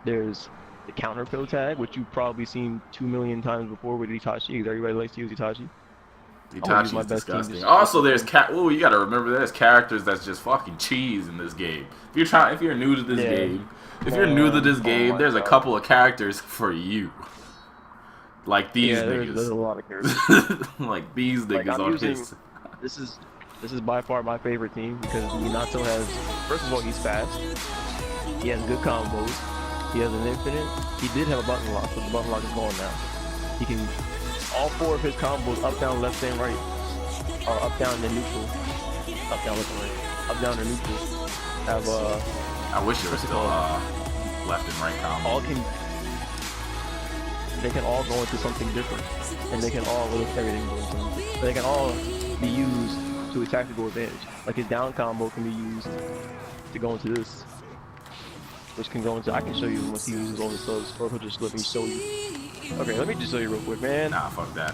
There's the counter pill tag, which you've probably seen 2 million times before with Itachi, because everybody likes to use Itachi. I'm gonna use my Itachi's best team disgusting. just Also, to there's oh, you gotta remember there's characters that's just fucking cheese in this game. If you're new to this yeah, game, man. Oh my there's a god. couple of characters for you. Like these Yeah, there's niggas. a lot of characters. Like these Like niggas I'm on using his. this is this is by far my favorite team because Minato has first of all he's fast. He has good combos. He has an infinite. He did have a button lock, but the button lock is gone now. He can all four of his combos up, down, left, and right. Or up, down, and neutral. Up, down, left, and right. Up, down, and neutral. Have I wish there was still left and right all combo. can they can all go into something different, and they can all everything go into. They can all be used to a tactical advantage. Like his down combo can be used to go into this, which can go into. I can show you once he uses all the subs, or he'll just let me show you. Okay, let me just show you real quick, man. Nah, fuck that.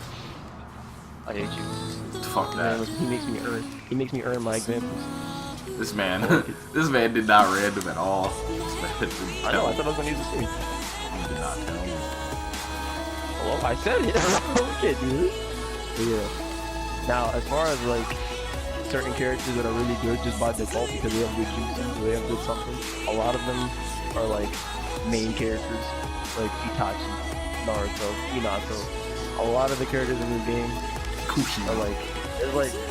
I hate you. Fuck that. Man, he makes me earn. He makes me earn my examples. This man, this man did not random at all. This man didn't I know. I thought I was gonna use this thing. He did not tell me. Well, I said it. Okay, dude. But yeah. Now, as far as like certain characters that are really good just by default because they have good juices or they have good something, a lot of them are like main characters, like Itachi, Naruto, Minato. A lot of the characters in this game Kushi. are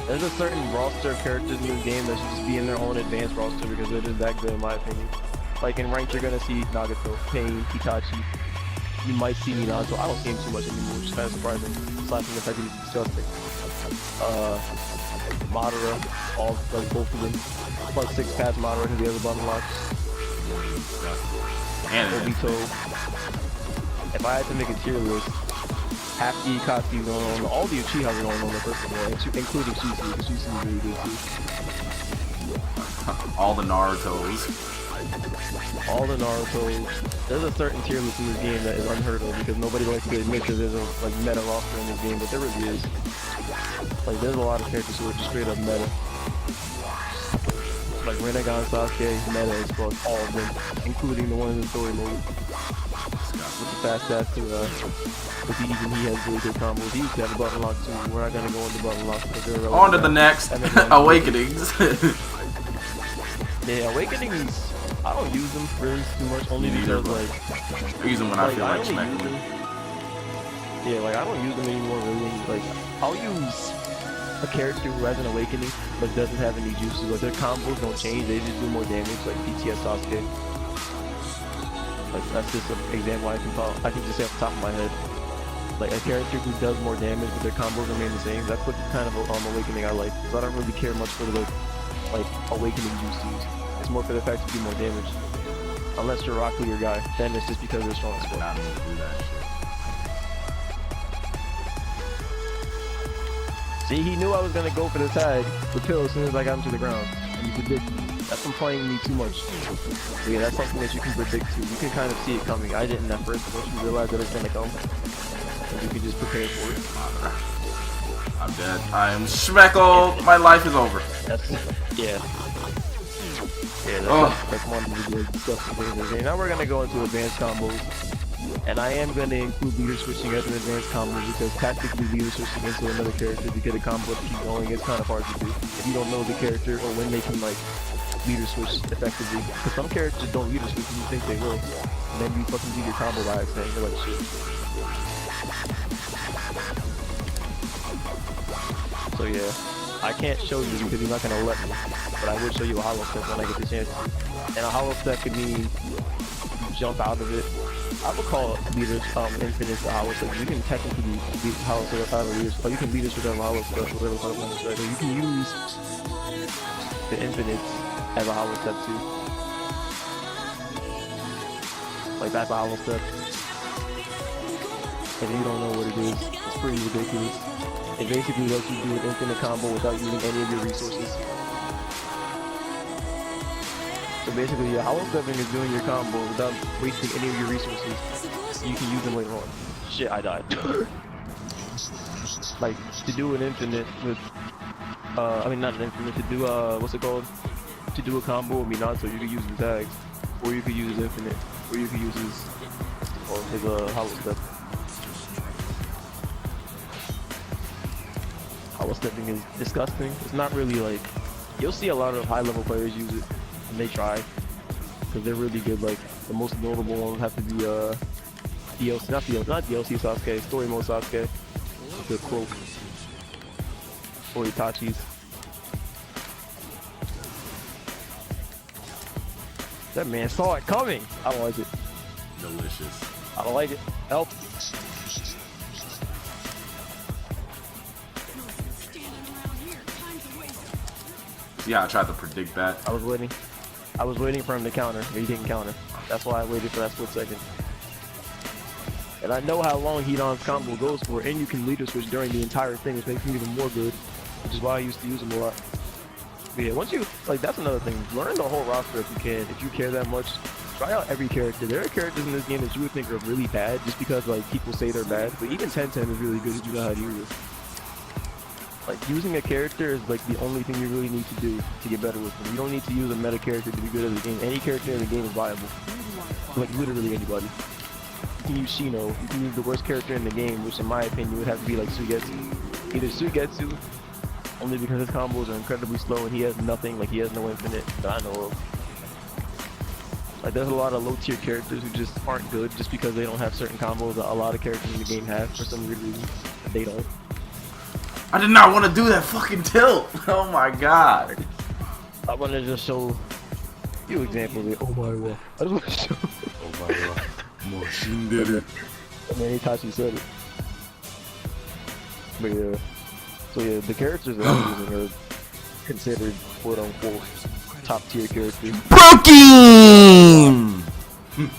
there's a certain roster of characters in this game that should just be in their own advanced roster because they're just that good in my opinion. Like in ranked you're gonna see Nagato, Pain, Itachi. You might see Minato. I don't see him too much anymore, which is kind of surprising. Aside from the fact that he's disgusting. Madara, all like both of them. Plus 6 past Madara because he has a button lock. And Obito. If I had to make a tier list, half the Ikachi going on, all the Uchihas are going on the first of all, including Suzu, because Suzu is really good too. all the Narutos. All the Narutos. There's a certain tier list in this game that is unheard of because nobody likes to admit that there's a like meta roster in this game, but there really is. Like there's a lot of characters who are just straight up meta. Like Rinnegan, Sasuke, meta as fuck, all of them, including the one in the story mode. With the fast ass to with the even he has really good combos. He used to have a button lock too. We're not gonna go into button lock because they're On to the next Awakenings. Yeah, Awakenings. I don't use them really too much, only because like I use them when I feel like only smacking use them. Yeah, like I don't use them anymore really. Like I'll use a character who has an awakening but doesn't have any juices. Like their combos don't change, they just do more damage, like PTS Sasuke. Like that's just an example I can just say off the top of my head. Like a character who does more damage but their combos remain the same. That's what kind of awakening I like. Because I don't really care much for the like awakening juices. It's more for the fact to do more damage. Unless you're Rock Lee guy, then it's just because they're strong as fuck. Not me to do that shit. See, he knew I was gonna go for the tag, the pill, as soon as I got him to the ground. And he predicted. That's from playing me too much. So yeah, that's something that you can predict too. You can kind of see it coming. I didn't at first, but once you realize that it's gonna come, and you can just prepare for it. I'm dead. I am schmeckle. My life is over. That's yeah. Yeah, that's one of the good stuff in the game. Now we're gonna go into advanced combos. And I am going to include leader switching as an advanced combo because tactically leader switching into another character to get a combo to keep going is kind of hard to do if you don't know the character or when they can like leader switch effectively. Because some characters don't leader switch and you think they will, and then you fucking do your combo by accident. You're like shit. So yeah, I can't show you because he's not going to let me, but I will show you a hollow step when I get the chance. And a hollow step could mean you jump out of it. I would call leaders infinite to hollow step. You can technically beat hollow step out of leaders, or you can leaders with a hollow step, whatever kind of step. You can use the infinite as a hollow step too. Like that's a hollow step. And you don't know what it is. It's pretty ridiculous. It basically lets you do an infinite combo without using any of your resources. So basically, your hollow stepping is doing your combo without wasting any of your resources. So you can use them later on. Shit, I died. Like, to do an infinite with, I mean not an infinite, to do, what's it called? To do a combo with Minato, you could use the tags. Or you could use infinite. where you can use his hollow step. Hollow stepping is disgusting. It's not really like, you'll see a lot of high level players use it, and they try, because they're really good. Like the most notable ones have to be DLC, not DLC Sasuke, story mode Sasuke, the cloak, or Itachi's. That man saw it coming. I don't like it. Delicious. I don't like it. Help. Yeah, I tried to predict that. I was waiting for him to counter, but he didn't counter. That's why I waited for that split second. And I know how long Hidan's combo goes for, and you can leader switch during the entire thing, which makes him even more good, which is why I used to use him a lot. But yeah, once you, like, that's another thing. Learn the whole roster if you can. If you care that much, try out every character. There are characters in this game that you would think are really bad just because, like, people say they're bad. But even 10-10 is really good if you know how to use it. Like, using a character is, like, the only thing you really need to do to get better with them. You don't need to use a meta character to be good at the game. Any character in the game is viable. Like, literally anybody. You can use Shino. You can use the worst character in the game, which in my opinion would have to be, like, Suigetsu. Either Suigetsu, only because his combos are incredibly slow and he has nothing, like, he has no infinite that I know of. Like, there's a lot of low-tier characters who just aren't good just because they don't have certain combos that a lot of characters in the game have for some weird reason. They don't. I did not want to do that fucking tilt. Oh my god. I want to just show you examples of it. Oh my god. I just want to show. Oh my god. Machine did it. And then Itachi said it. But yeah. So yeah, the characters that I'm using are considered quote unquote top tier characters. Broken!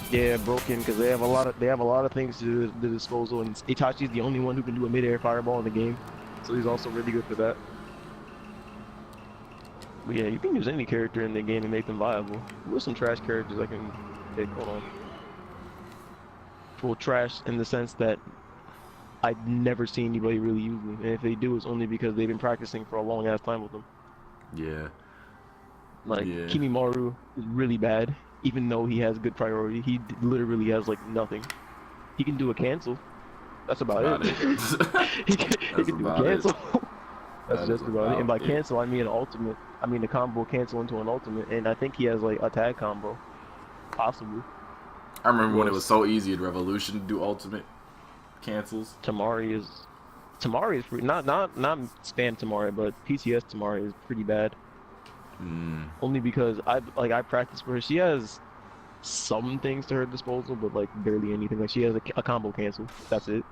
Yeah, broken because they have a lot of things to the disposal, and Itachi's the only one who can do a mid-air fireball in the game. So he's also really good for that. But yeah, you can use any character in the game and make them viable. With some trash characters I can pick. Hold on. Well, trash in the sense that I've never seen anybody really use them. And if they do, it's only because they've been practicing for a long ass time with them. Yeah. Like, yeah. Kimimaru is really bad, even though he has good priority. He literally has, like, nothing. He can do a cancel. That's about it. he can do a cancel. That's just about it. And by cancel, I mean an ultimate. I mean a combo cancel into an ultimate. And I think he has, like, a tag combo. Possibly. I remember when it was so easy in Revolution to do ultimate cancels. Tamari is pretty, not spam Tamari, but PTS Tamari is pretty bad. Only because I practice for her. She has some things to her disposal, but like barely anything. Like she has a combo cancel. That's it.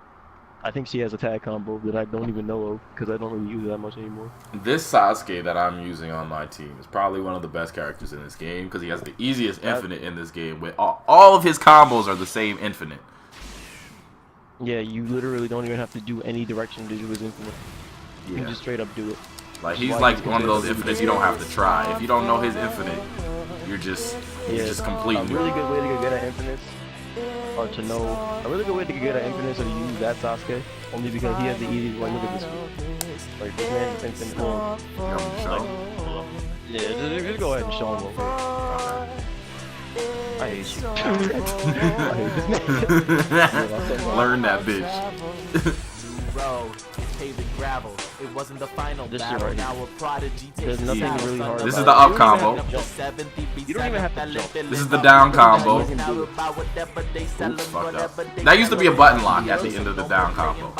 I think she has a tag combo that I don't even know of because I don't really use it that much anymore. This Sasuke that I'm using on my team is probably one of the best characters in this game because he has the easiest infinite in this game. With all of his combos are the same infinite. Yeah, you literally don't even have to do any direction to do his infinite. You can just straight up do it. Like he's like one of those infinites you don't have to try. If you don't know his infinite, you're just completely. A really good way to get good at infinites, or to know a really good way to get good at infinites, or to use that Sasuke, only because he has the easiest way. Look at this. Like this man is infinite. Yeah, just go ahead and show him real quick. I hate you. I hate this man. Learn that bitch. Road, paved and gravel. It wasn't the final This battle. right Now a prodigy. There's nothing really hard. This is the up combo. You don't even have to jump. This is the down combo. Oops, fucked up. That used to be a button lock at the end of the down combo.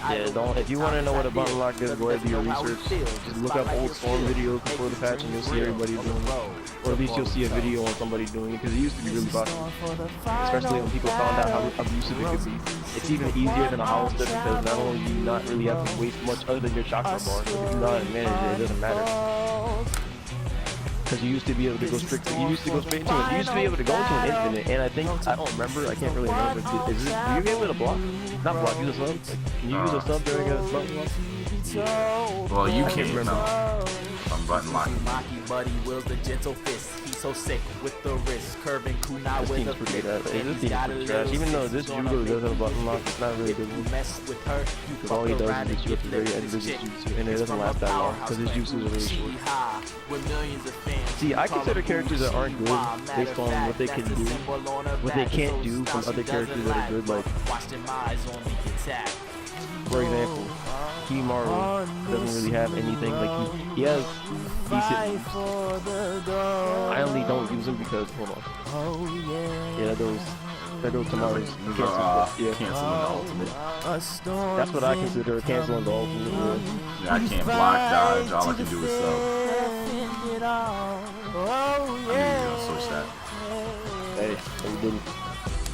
Yeah, don't. If you want to know what a button lock is, go ahead and do your research. Just look up old Storm videos before the patch, and you'll see everybody doing it. Or at least you'll see a video on somebody doing it, because it used to be really possible. Especially when people found out how abusive it could be. It's even easier than a hollow step because not only do you not really have to waste much other than your chakra bar. If you know how to manage it, it doesn't matter. Because you used to be able to go straight to, you used to go straight into it. You used to be able to go into an infinite, and I think, I don't remember, I can't really remember. Is it, were you able to block? Not block, use a sub? Like, can you use a sub during a sub block? Well, you can't remember. button lock. Uzumaki, but he wields the gentle fist. He's so sick with the wrist, curving kunai This with team's a pretty fist. bad. This And he's team's got a pretty trash. little Even though this sis on judo her does have a big button lock, fist. it's not really If good. you mess with her, you Because all he fuck does around is and shoot up get the very flipped end of this his chick. jutsu, and it It's doesn't from last a that long powerhouse because his clan, jutsu is really short. Uchiha, with millions of fans. See, I consider characters that aren't good based on what they can do, what they can't do from other characters that are good. Like, for example, Kimaru doesn't really have anything. Like he has decent moves. I only don't use him because hold on. Yeah, that goes Tamaru's Canceling yeah. the ultimate. That's what I consider canceling the ultimate. Yeah. Yeah, I can't block dodge. All I can do is sub. I knew you were gonna switch that. Hey, we didn't.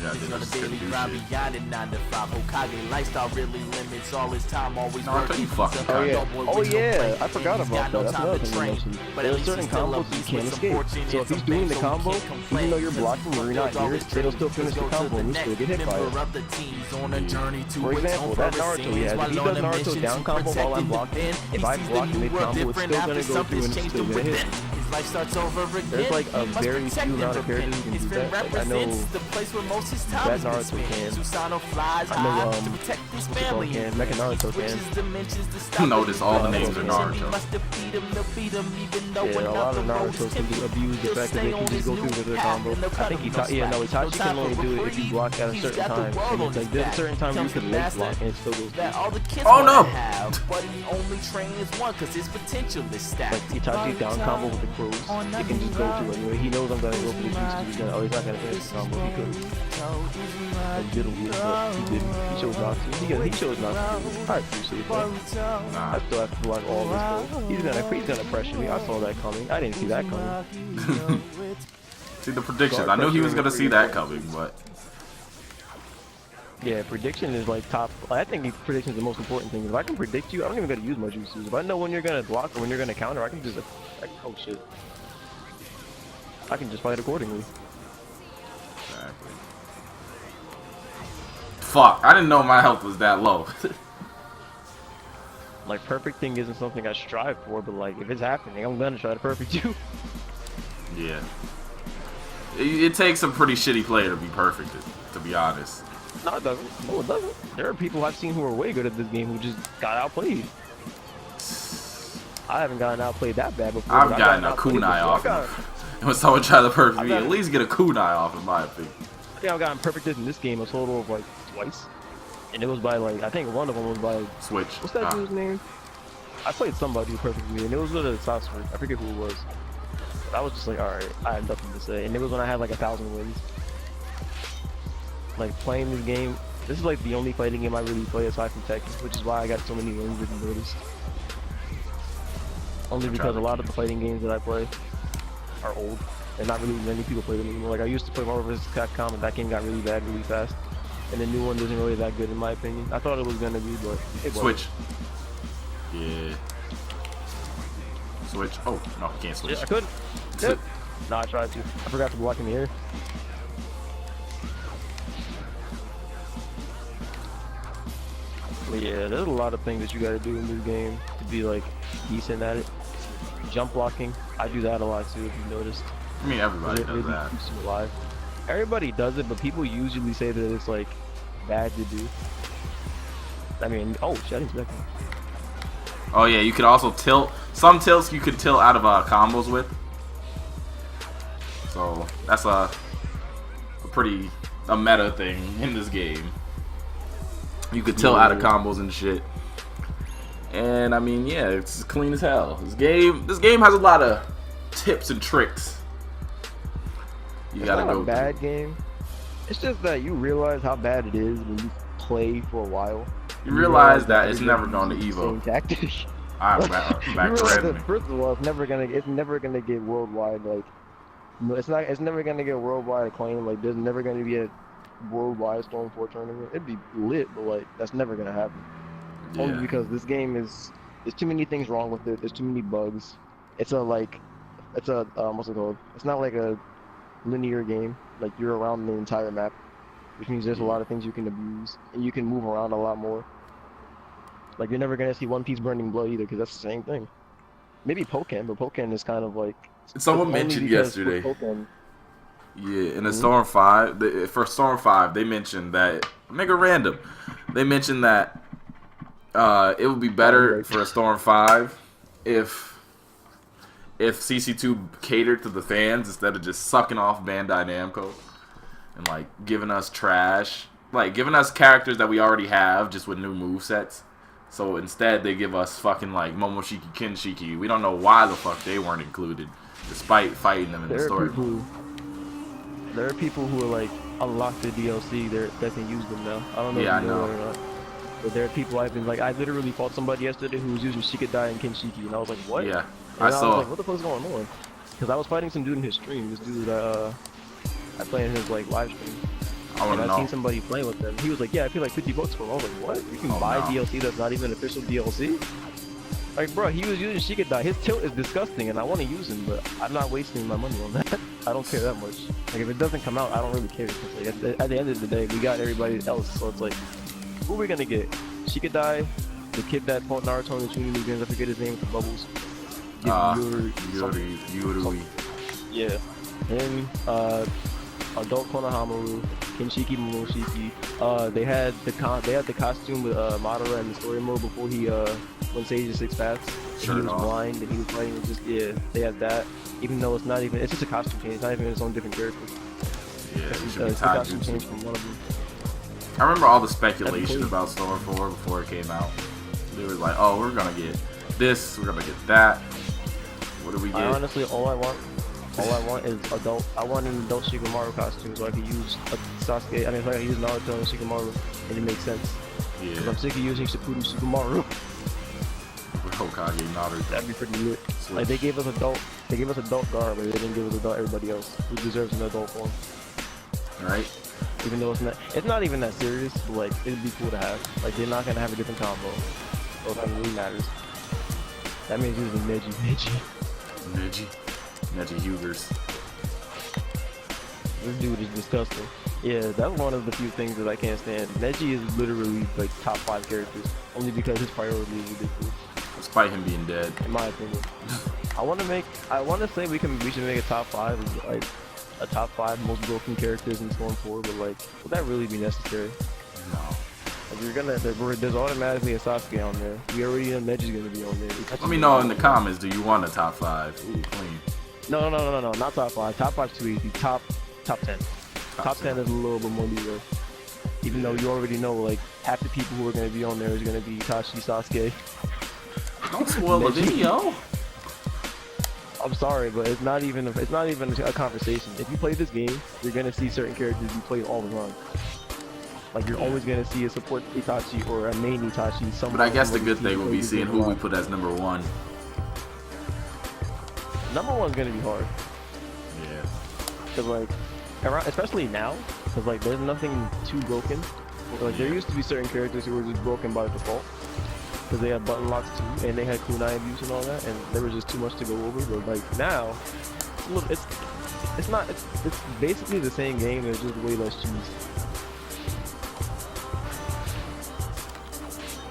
Yeah, I did. I just couldn't do grind shit. beyond it, 9 to 5. Hokage lifestyle really limits all his time, always No, I thought working. you fucking He's a cut. yeah. boy Oh with no yeah, play, I forgot and he's about got no that. That's time another to thing you train. mentioned. But There at are least certain he's still a combos you beast can't with some escape. fortune So and if he's some doing the fame, so he combo, can't complain. even though you're Cause blocking and you're not fulfilled all here, his it'll still dreams. finish the Goes to combo and you neck, still get hit by member it. of the teams on a journey to For example, atone that for his Naruto he sins has, while if he on does a Naruto mission down to combo while protect I'm and blocking, defend. if He I sees block the new mid world combo, it's different still after gonna go something's through and it's changed still gonna hit. within. His life starts over again. There's like a He must very protect few and amount of characters repent. who can His do friend that. Like I know represents the place where most his time that has been Naruto spent. can. Susanoo flies I know, high to protect his what's it called, family. can. Mecha Naruto He switches can. dimensions to stop Notice it. all the Yeah, names are yeah. Naruto. Must defeat him, they'll beat him, even though Yeah, a lot another of road is Naruto can tempting. abuse the He'll fact that stay they can on just his go through new with their path, combo. and they'll I cut think him no Itachi, yeah, no, slack. Itachi can only do it if you block at a He's certain got the time. world And on it's like his there's a back. certain time you Comes can the late master block and it still goes that through. all the kids Oh, wanna no. have, but he only trains one cause his potential is stacked. Like Itachi's down combo with the crows, he can just go to anyway. He knows I'm gonna go for the juice. He's gonna, oh, he's not gonna finish the combo. He could. And Diddle, but he didn't. He chose not to. He chose not to. I appreciate that. Nah. I still have to block all this though. He's gonna pressure me. I saw that coming. I didn't see that coming. See the predictions. I knew he was gonna see that coming, but Yeah, prediction is like top. I think prediction is the most important thing. If I can predict you, I don't even gotta use my jutsus. If I know when you're gonna block or when you're gonna counter, I can just like, oh shit. I can just fight accordingly. exactly. Fuck! I didn't know my health was that low. Like perfect thing isn't something I strive for, but like if it's happening, I'm gonna try to perfect you. Yeah. It takes a pretty shitty player to be perfect, to be honest. No, it doesn't. No, it doesn't. There are people I've seen who are way good at this game who just got outplayed. I haven't gotten outplayed that bad before. I've but I gotten got a outplayed kunai before. off. I got- And when someone tries to perfect I've me, got- at least get a kunai off, in my opinion. I think I've gotten perfected in this game a total of like twice. And it was by like, I think one of them was by, Switch. what's that dude's name? I played somebody perfectly and it was with a Sasori. I forget who it was. But I was just like, alright, I have nothing to say. And it was when I had like 1,000 wins. Like playing this game, this is like the only fighting game I really play aside from Tekken, which is why I got so many wins if you noticed. Only because a lot of the fighting games that I play are old, and not really many people play them anymore. Like I used to play Marvel vs. Capcom, and that game got really bad really fast. And the new one isn't really that good in my opinion. I thought it was gonna be, but it wasn't. Switch. Yeah. Switch. Oh, no, I can't switch. Yeah, I couldn't. Yep. No, I tried to. I forgot to block in the air. But yeah, there's a lot of things that you gotta do in this game to be like decent at it. Jump blocking, I do that a lot too if you noticed. I mean, everybody It does really that. keeps you alive. Everybody does it, but people usually say that it's like bad to do. I mean, oh shit, I didn't expect that. Oh yeah, you could also tilt. Some tilts you could tilt out of combos with. So that's a pretty meta thing in this game. You could tilt out of combos and shit. And I mean, yeah, it's clean as hell. This game has a lot of tips and tricks. You It's gotta not go. a bad game. It's just that you realize how bad it is when you play for a while. You realize that it's everybody never going to uses the same Evo. tactic. I'm back You to realize that, randoming. first of all, it's never gonna get worldwide. Like, no, it's never gonna get worldwide acclaim. Like, there's never gonna be a worldwide Storm 4 tournament. It'd be lit, but like, that's never gonna happen. Only Yeah. because this game there's too many things wrong with it. There's too many bugs. It's a what's it called? It's not like a linear game. Like you're around the entire map, which means there's a lot of things you can abuse, and you can move around a lot more. Like you're never gonna see One Piece Burning Blood either, because that's the same thing. maybe Pokken, but Pokken is kind of like Someone only mentioned because yesterday. with Pokken, Yeah, in the Storm 5, for Storm 5, they mentioned that, nigga random, they mentioned that it would be better for a Storm 5 if CC2 catered to the fans instead of just sucking off Bandai Namco and, like, giving us trash. Like, giving us characters that we already have, just with new movesets. So instead, they give us fucking, like, Momoshiki Kinshiki. We don't know why the fuck they weren't included, despite fighting them in the story. There are people who are like unlocked the DLC that can use them now. I don't know if you know it or not. But there are people I've been like, I literally fought somebody yesterday who was using Shikadai and Kinshiki, and I was like, what? Yeah, and I saw. was like, what the fuck's going on? Because I was fighting some dude in his stream. This dude, I played in his like live stream. I seen somebody playing with them. He was like, yeah, I paid like $50 for him. I was like, what? You can buy DLC that's not even official DLC? Like, bro, he was using Shikadai. His tilt is disgusting, and I want to use him, but I'm not wasting my money on that. I don't care that much. Like, if it doesn't come out, I don't really care. Like, at the end of the day, we got everybody else, so it's like, who are we gonna get? Shikadai, the kid that fought Naruto in the Chunin League, I forget his name for Bubbles. Yuri. Yeah. Him, Adult Konohamaru, Kinshiki Momoshiki. They had the costume with Madara in the story mode before he went Sage of Six Paths. He was blind and he was fighting with they had that. Even though it's just a costume change, it's not even its own different character. Yeah, it's a costume change from one of them. I remember all the speculation about Storm 4 before it came out. They were like, oh, we're gonna get this, we're gonna get that. What do we get? Honestly, all I want is adult. I want an adult Shikamaru costume so I can use Sasuke. I mean, if I can use Naruto and Shikamaru, and it makes sense. Yeah. Because I'm sick of using Shippuden Shikamaru. With Hokage Naruto. That'd be pretty lit. Like they gave us adult Gaara, but they didn't give us adult everybody else who deserves an adult form. Right. Even though it's not even that serious, but like it'd be cool to have. Like they're not gonna have a different combo, so that really matters. That means using Neji Hugers. This dude is disgusting. Yeah, that's one of the few things that I can't stand. Neji is literally like top 5 characters, only because his priority is ridiculous. Despite him being dead. In my opinion. I want to say we should make a top 5, like a top 5 most broken characters in Storm 4, but like, would that really be necessary? No. Like there's automatically a Sasuke on there. We already know Neji's gonna be on there. Let me know in the comments, do you want a top 5? Ooh, clean. No, not top 5. Top 5's too easy. Top 10. Top 10 is a little bit more leeway. Even though you already know, like, half the people who are gonna be on there is gonna be Itachi, Sasuke. Don't spoil the video. I'm sorry, but it's not even a conversation. If you play this game, you're gonna see certain characters you play all the time. Like you're always gonna see a support Itachi or a main Itachi. But I guess the good thing will be seeing who we put as number 1. Number 1's gonna be hard. Yeah. Cause like, especially now, cause like there's nothing too broken. Like there used to be certain characters who were just broken by default. Because they had button locks too, and they had kunai abuse and all that, and there was just too much to go over. But like now, it's basically the same game. There's just way less cheese.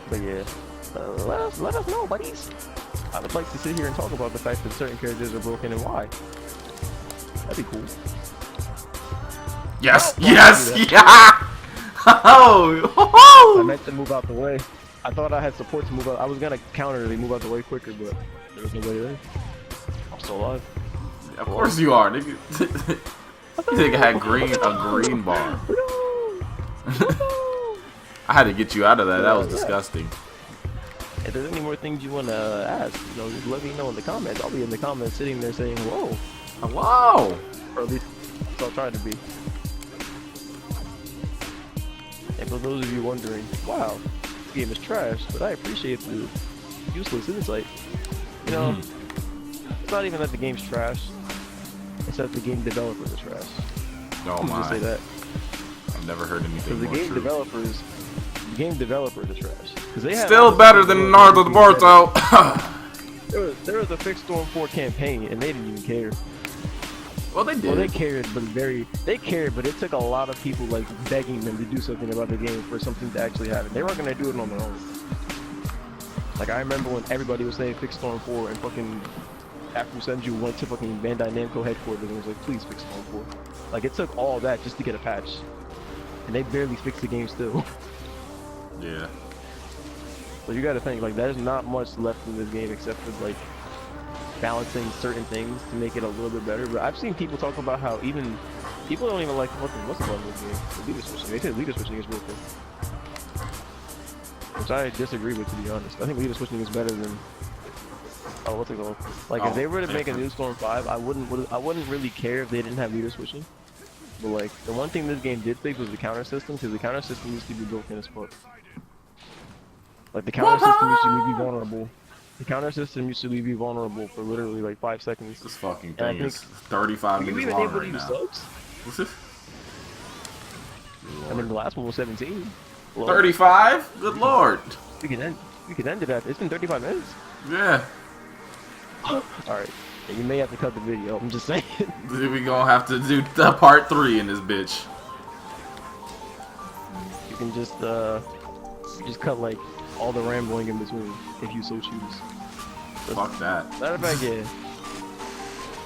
But yeah, let us know, buddies. I would like to sit here and talk about the fact that certain characters are broken and why. That'd be cool. Yes, yeah. I meant to move out the way. I thought I had support to move out. I was gonna counter to move out the way quicker, but there was nobody there. I'm still alive. Of course you are, nigga. Nigga had a green bar. I had to get you out of that. That was disgusting. If there's any more things you want to ask, just let me know in the comments. I'll be in the comments sitting there saying hello. Hello. Or at least I'll try to be. And for those of you wondering, wow, this game is trash, but I appreciate the useless insight. It's not even that the game's trash. It's that the game developers are trash. Oh my. Just say that. I've never heard anything the more game true. The game developers are trash. They still better than Naruto the Boruto. There was a fixed Storm 4 campaign, and they didn't even care. Well, they did. Well, they cared, but it took a lot of people like begging them to do something about the game for something to actually happen. They weren't gonna do it on their own. Like I remember when everybody was saying fix Storm 4 and fucking after Senju went to fucking Bandai Namco headquarters and was like, please fix Storm 4. Like it took all that just to get a patch. And they barely fixed the game still. Yeah. So you gotta think, like there's not much left in this game except for like balancing certain things to make it a little bit better. But I've seen people talk about how even people don't even like what's the button in this game? The leader switching. They say leader switching is real cool. Which I disagree with, to be honest. I think leader switching is better than what's it called? Like if they were to make a new Storm 5, I wouldn't really care if they didn't have leader switching. But like the one thing this game did fix was the counter system, because the counter system used to be broken as fuck. Like the counter system used to leave you vulnerable. The counter system used to leave you vulnerable for literally like 5 seconds. This fucking And I thing is think- 35 Are you minutes even long able to right use now. subs? What's it? I mean the last one was 17. Well, 35? Good lord. We can end it at. It's been 35 minutes. Yeah. Alright. Yeah, you may have to cut the video, I'm just saying. We gonna have to do the part 3 in this bitch. You can just cut like all the rambling in between if you so choose. Fuck that. Matter of fact, yeah.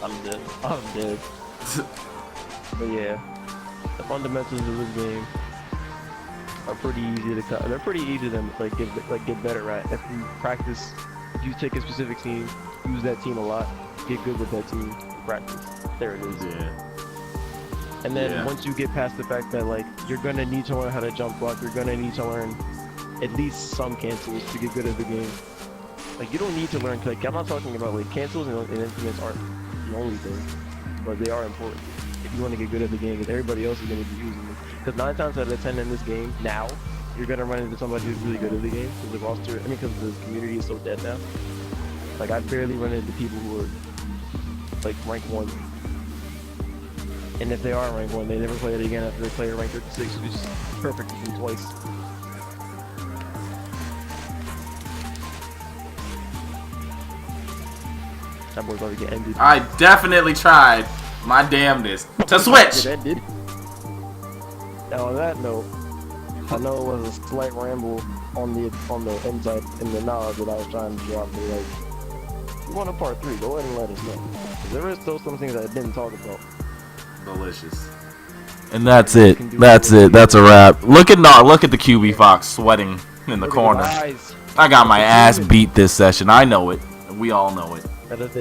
I'm dead. I'm dead. But yeah, the fundamentals of this game are pretty easy to cut. They're pretty easy to get better at. If you practice, if you take a specific team, use that team a lot, get good with that team, practice. There it is. Yeah. And then Yeah. once you get past the fact that like you're gonna need to learn how to jump block, you're gonna need to learn at least some cancels to get good at the game. Like you don't need to learn, like I'm not talking about like cancels and instruments aren't the only thing, but they are important if you want to get good at the game, because everybody else is gonna be using them. Because 9 times out of 10 in this game now, you're gonna run into somebody who's really good at the game because the roster, because the community is so dead now. Like I barely run into people who are like rank 1. And if they are rank 1, they never play it again after they play at rank 36, which is perfect for them twice. That boy's already get ended. I definitely tried my damnedest to switch. Get ended. Now on that note, I know it was a slight ramble on the inside in the knowledge that I was trying to drop. But like, if you want a part 3, go ahead and let us know. 'Cause there is still some things I didn't talk about. Delicious. And that's it. That's it. That's a wrap. Look at the QB Fox sweating in the Look at corner. his eyes. I got my ass beat this session. I know it. We all know it. That is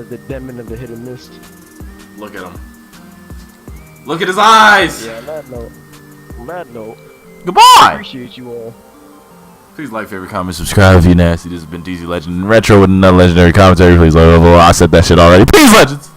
the demon of the hit and miss. Look at him. Look at his eyes. Yeah, on that note, Goodbye. appreciate you all. Please like, favorite, comment, subscribe if you're nasty. This has been DZ Legend Retro with another legendary commentary. Please like, I said that shit already. Peace, legends.